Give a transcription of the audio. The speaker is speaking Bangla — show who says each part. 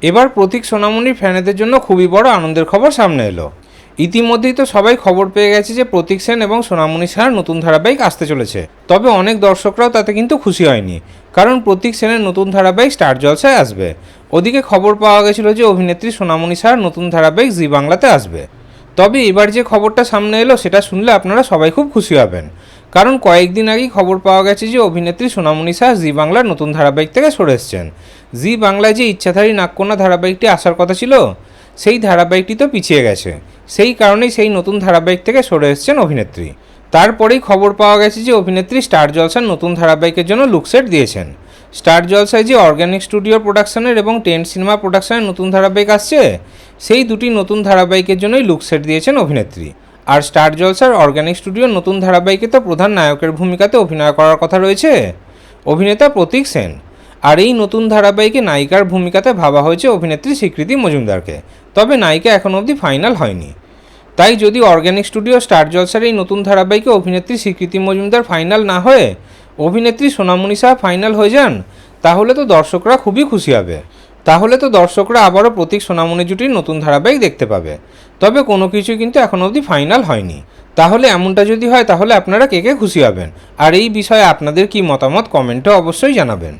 Speaker 1: এবার প্রতীক সোনামণির ফ্যানেদের জন্য খুবই বড় আনন্দের খবর সামনে এলো। ইতিমধ্যেই তো সবাই খবর পেয়ে গেছে যে প্রতীক সেন এবং সোনামণি সাহার নতুন ধারাবাহিক আসতে চলেছে। তবে অনেক দর্শকরাও তাতে কিন্তু খুশি হয়নি, কারণ প্রতীক সেনের নতুন ধারাবাহিক স্টার জলসায় আসবে। ওদিকে খবর পাওয়া গেছিল যে অভিনেত্রী সোনামণি সাহার নতুন ধারাবাহিক জি বাংলাতে আসবে। তবে এবার যে খবরটা সামনে এলো সেটা শুনলে আপনারা সবাই খুব খুশি হবেন, কারণ কয়েকদিন আগেই খবর পাওয়া গেছে যে অভিনেত্রী সোনামণি সাহা জি বাংলার নতুন ধারাবাহিক থেকে সরে এসেছেন। জি বাংলায় যে ইচ্ছাধারী নাগকন্যা ধারাবাহিকটি আসার কথা ছিল, সেই ধারাবাহিকটি তো পিছিয়ে গেছে। সেই কারণেই সেই নতুন ধারাবাহিক থেকে সরে এসেছেন অভিনেত্রী। তারপরেই খবর পাওয়া গেছে যে অভিনেত্রী স্টার জলসার নতুন ধারাবাহিকের জন্য লুকসেট দিয়েছেন। স্টার জলসায় যে অর্গানিক স্টুডিও প্রোডাকশনের এবং টেন্ট সিনেমা প্রোডাকশনের নতুন ধারাবাহিক আসছে, সেই দুটি নতুন ধারাবাহিকের জন্যই লুকসেট দিয়েছেন অভিনেত্রী। আর স্টার জলসার অর্গানিক স্টুডিওর নতুন ধারাবাহিকে তো প্রধান নায়কের ভূমিকাতে অভিনয় করার কথা রয়েছে অভিনেতা প্রতীক সেন। আর এই নতুন ধারাবাহিকে নায়িকার ভূমিকাতে ভাবা হয়েছে অভিনেত্রী স্বীকৃতি মজুমদারকে। তবে নায়িকা এখনও অবধি ফাইনাল হয়নি। তাই যদি অর্গানিক স্টুডিও স্টার জলসার এই নতুন ধারাবাহিকে অভিনেত্রী স্বীকৃতি মজুমদার ফাইনাল না হয়ে অভিনেত্রী সোনামণি সাহা ফাইনাল হয়ে যান, তাহলে তো দর্শকরা খুবই খুশি হবে। তাহলে তো দর্শকরা আবারও প্রতীক সোনামণি জুটির নতুন ধারাবাহিক দেখতে পাবে। তবে কোনো কিছু কিন্তু এখনও অবধি ফাইনাল হয়নি। তাহলে এমনটা যদি হয়, তাহলে আপনারা কে কে খুশি হবেন? আর এই বিষয়ে আপনাদের কি মতামত কমেন্টে অবশ্যই জানাবেন।